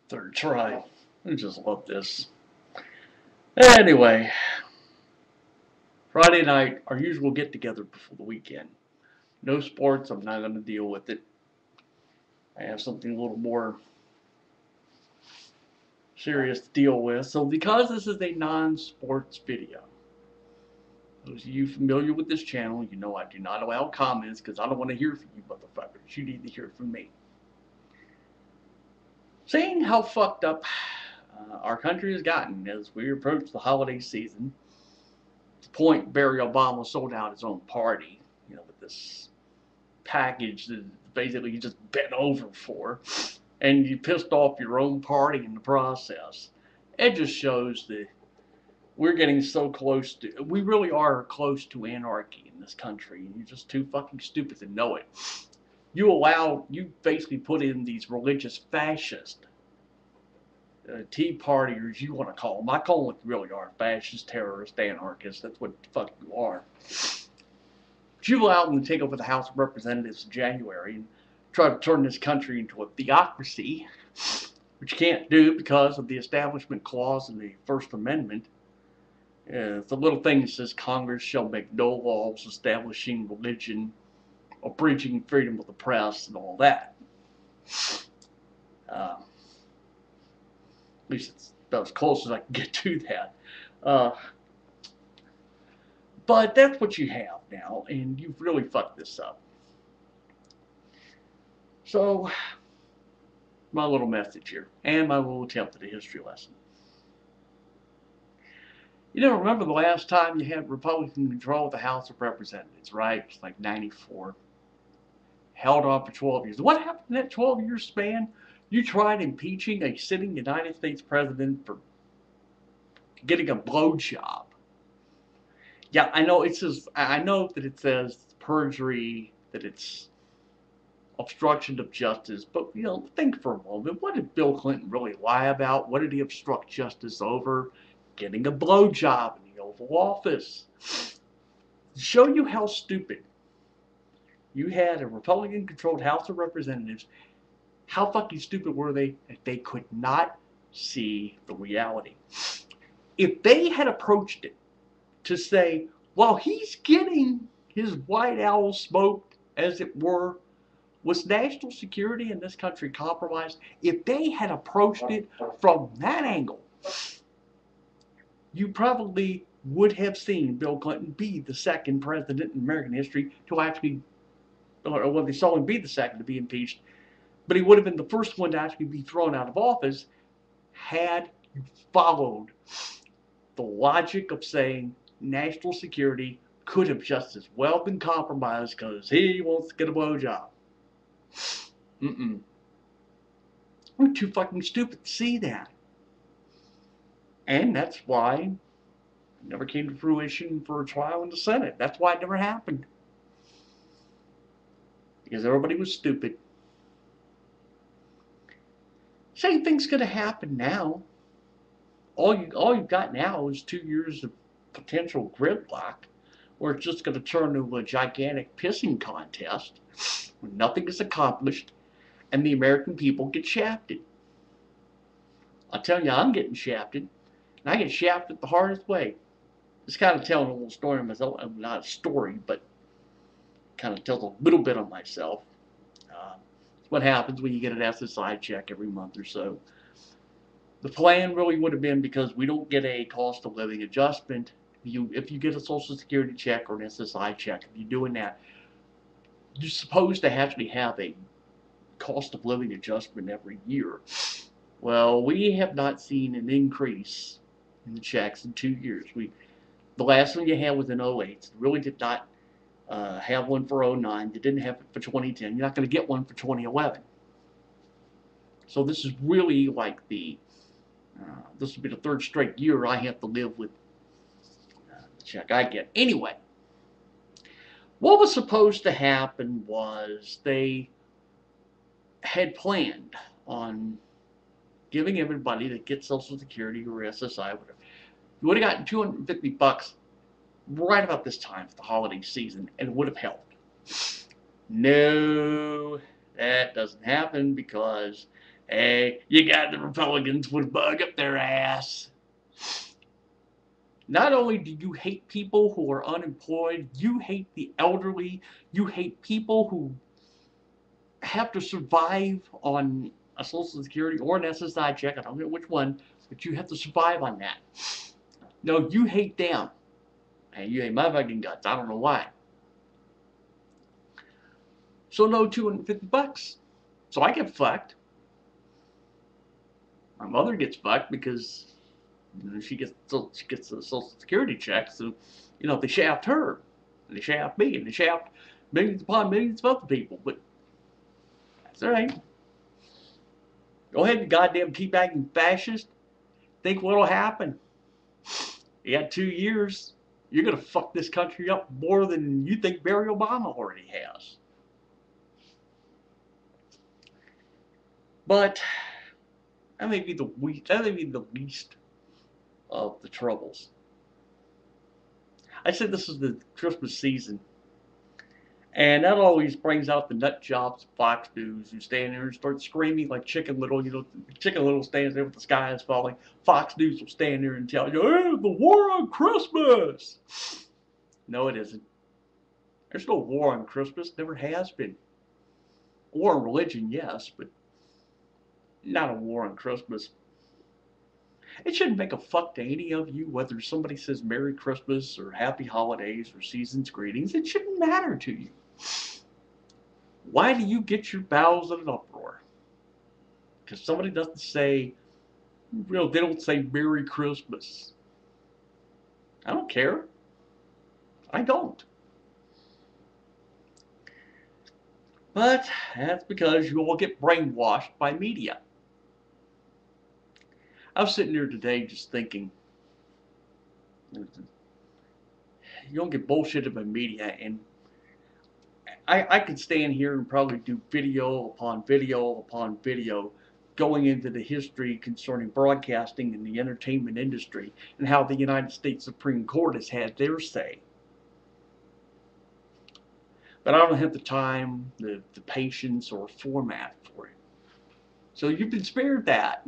Third try. I just love this. Anyway, Friday night, our usual get together before the weekend. No sports, I'm not going to deal with it. I have something a little more serious to deal with. So, because this is a non sports video, those of you familiar with this channel, you know I do not allow comments because I don't want to hear from you motherfuckers. You need to hear from me. Seeing how fucked up our country has gotten as we approach the holiday season, to the point Barry Obama sold out his own party, with this package that basically you just bent over for, and you pissed off your own party in the process. It just shows that we're getting so close to, we really are close to anarchy in this country, and you're just too fucking stupid to know it. You basically put in these religious fascists, Tea Partiers, you want to call them. I call them what you really are, fascist, terrorist, anarchists. That's what the fuck you are. But you allow them to take over the House of Representatives in January and try to turn this country into a theocracy, which you can't do because of the Establishment Clause in the First Amendment. It's a little thing that says Congress shall make no laws establishing religion, abridging freedom of the press, and all that. At least it's about as close as I can get to that. But that's what you have now, and you've really fucked this up. So, my little message here, and my little attempt at a history lesson. Remember the last time you had Republican control of the House of Representatives, right? It's like 94. Held on for 12 years. What happened in that 12-year span? You tried impeaching a sitting United States president for getting a blowjob. Yeah, I know I know that it says perjury, that it's obstruction of justice, but think for a moment. What did Bill Clinton really lie about? What did he obstruct justice over? Getting a blowjob in the Oval Office. To show you how stupid. You had a Republican-controlled House of Representatives. How fucking stupid were they that they could not see the reality? If they had approached it to say, well, he's getting his white owl smoked, as it were, was national security in this country compromised? If they had approached it from that angle, you probably would have seen Bill Clinton be the second president in American history to actually, or well, they saw him be the second to be impeached, but he would have been the first one to actually be thrown out of office had you followed the logic of saying national security could have just as well been compromised because he wants to get a blowjob. We're too fucking stupid to see that. And that's why it never came to fruition for a trial in the Senate. That's why it never happened. Because everybody was stupid. Same thing's going to happen now. All you've got now is 2 years of potential gridlock, where it's just going to turn into a gigantic pissing contest, where nothing is accomplished, and the American people get shafted. I'll tell you, I'm getting shafted, and I get shafted the hardest way. Just kind of telling a little story on myself. Not a story, but kind of tells a little bit on myself. It's what happens when you get an SSI check every month or so. The plan really would have been, because we don't get a cost of living adjustment. If you get a Social Security check or an SSI check, if you're doing that, you're supposed to actually have a cost of living adjustment every year. Well, we have not seen an increase in the checks in 2 years. The last one you had was in 08. Really did not have one for 09. They didn't have it for 2010. You're not going to get one for 2011. So this is really like this will be the third straight year I have to live with the check I get. Anyway, what was supposed to happen was they had planned on giving everybody that gets Social Security or SSI, whatever, you would have gotten $250 right about this time for the holiday season, and it would have helped. No, that doesn't happen because Hey, you got the Republicans with a bug up their ass. Not only do you hate people who are unemployed, you hate the elderly, you hate people who have to survive on a Social Security or an SSI check, I don't know which one, but you have to survive on that. No, you hate them. And you hate my fucking guts. I don't know why. So no $250. So I get fucked. My mother gets fucked because she gets the Social Security check. So they shaft her, and they shaft me, and they shaft millions upon millions of other people. But that's all right. Go ahead, you goddamn teabagging fascist. Think what'll happen? You got 2 years. You're gonna fuck this country up more than you think Barack Obama already has. But that may be the least of the troubles. I said this is the Christmas season, and that always brings out the nut jobs of Fox News who stand there and start screaming like Chicken Little. Chicken Little stands there with the sky is falling. Fox News will stand there and tell you, "Hey, the war on Christmas." No, it isn't. There's no war on Christmas. Never has been. War on religion, yes, but not a war on Christmas. It shouldn't make a fuck to any of you whether somebody says Merry Christmas or Happy Holidays or Season's Greetings. It shouldn't matter to you. Why do you get your bowels in an uproar? Because somebody doesn't say, they don't say Merry Christmas. I don't care. I don't. But that's because you all get brainwashed by media. I was sitting here today just thinking, you don't get bullshitted by media, and I could stand here and probably do video upon video upon video going into the history concerning broadcasting and the entertainment industry and how the United States Supreme Court has had their say. But I don't have the time, the patience, or format for it. So you've been spared that.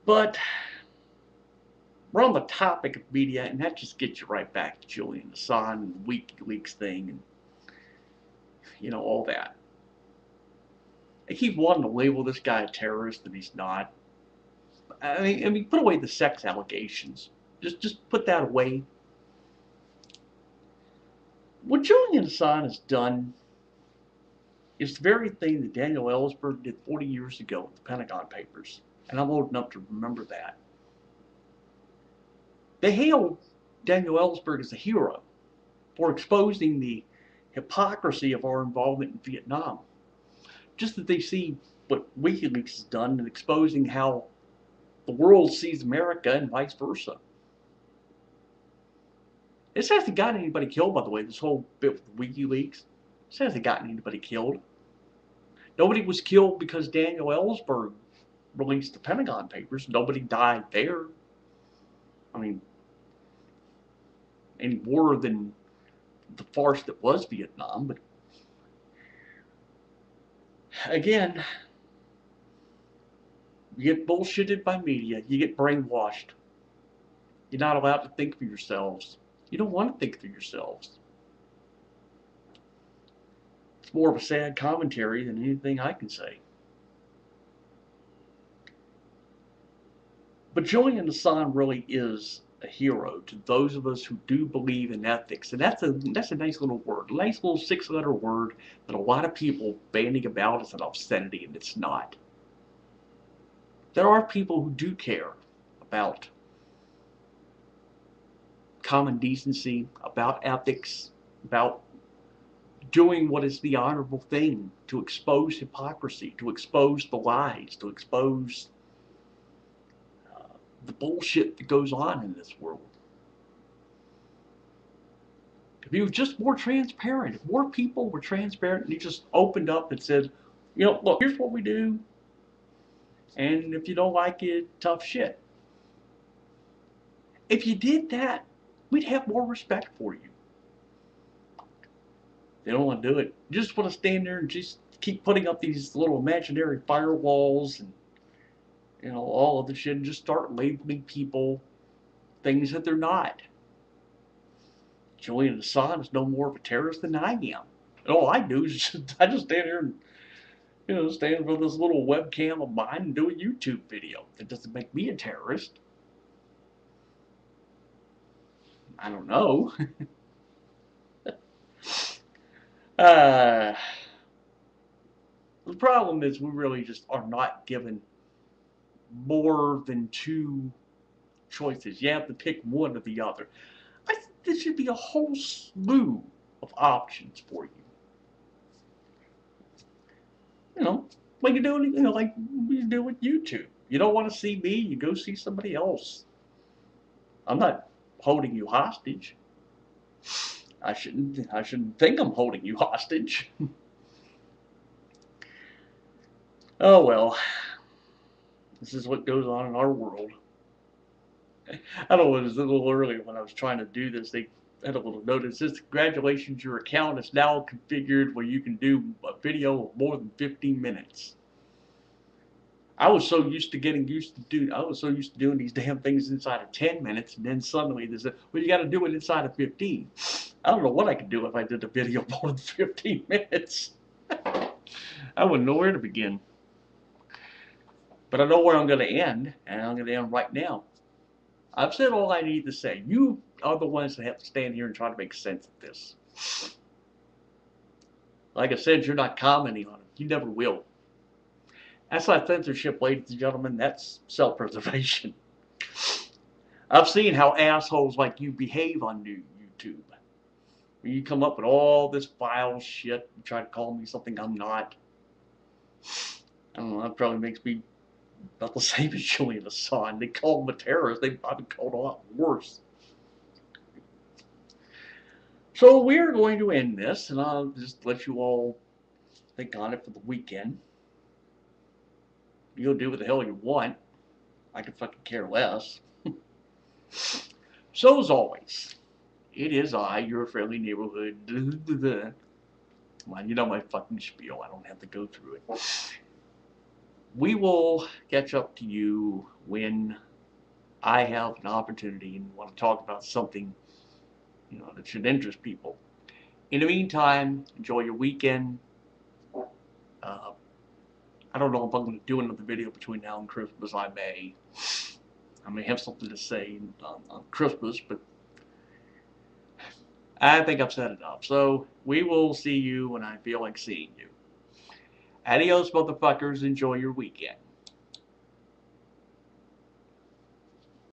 But we're on the topic of media, and that just gets you right back to Julian Assange and the WikiLeaks thing and all that. They keep wanting to label this guy a terrorist, and he's not. I mean, put away the sex allegations. Just put that away. What Julian Assange has done is the very thing that Daniel Ellsberg did 40 years ago with the Pentagon Papers. And I'm old enough to remember that. They hailed Daniel Ellsberg as a hero for exposing the hypocrisy of our involvement in Vietnam. Just that they see what WikiLeaks has done in exposing how the world sees America and vice versa. This hasn't gotten anybody killed, by the way, this whole bit with WikiLeaks. This hasn't gotten anybody killed. Nobody was killed because Daniel Ellsberg released the Pentagon Papers. Nobody died there. I mean, any more than the farce that was Vietnam. But again, you get bullshitted by media. You get brainwashed. You're not allowed to think for yourselves. You don't want to think for yourselves. It's more of a sad commentary than anything I can say. But Julian Assange really is a hero to those of us who do believe in ethics. And that's a nice little word, a nice little 6-letter word that a lot of people bandying about as an obscenity, and it's not. There are people who do care about common decency, about ethics, about doing what is the honorable thing, to expose hypocrisy, to expose the lies, to expose the bullshit that goes on in this world. If you were just more transparent, if more people were transparent and you just opened up and said, look, here's what we do, and if you don't like it, tough shit. If you did that, we'd have more respect for you. They don't want to do it. You just want to stand there and just keep putting up these little imaginary firewalls and, you know, all of the shit, and just start labeling people things that they're not. Julian Assange is no more of a terrorist than I am. And all I do is I just stand here and, you know, stand in front of this little webcam of mine and do a YouTube video. That doesn't make me a terrorist. I don't know. The problem is we really just are not given more than two choices. You have to pick one or the other. I think there should be a whole slew of options for you. You know, like you do, you know, like you do with YouTube. You don't want to see me, you go see somebody else. I'm not holding you hostage. I shouldn't think I'm holding you hostage. Oh well. This is what goes on in our world. I don't know, it was a little earlier when I was trying to do this, they had a little notice. It says, congratulations, your account is now configured where you can do a video of more than 15 minutes. I was so used to doing these damn things inside of 10 minutes, and then suddenly they said, well, you got to do it inside of 15. I don't know what I could do if I did a video more than 15 minutes. I wouldn't know where to begin. But I know where I'm going to end, and I'm going to end right now. I've said all I need to say. You are the ones that have to stand here and try to make sense of this. Like I said, you're not commenting on it. You never will. That's not censorship, ladies and gentlemen. That's self-preservation. I've seen how assholes like you behave on YouTube. When you come up with all this vile shit, you try to call me something I'm not. I don't know, that probably makes me about the same as Julian Assange. They call him a terrorist. They've probably called a lot worse. So we're going to end this, and I'll just let you all think on it for the weekend. You'll do what the hell you want. I could fucking care less. So as always, it is I, your friendly neighborhood. Come on, you know my fucking spiel. I don't have to go through it. We will catch up to you when I have an opportunity and want to talk about something, you know, that should interest people. In the meantime, enjoy your weekend. I don't know if I'm going to do another video between now and Christmas. I may have something to say on Christmas, but I think I've said enough. So we will see you when I feel like seeing you. Adios, motherfuckers. Enjoy your weekend.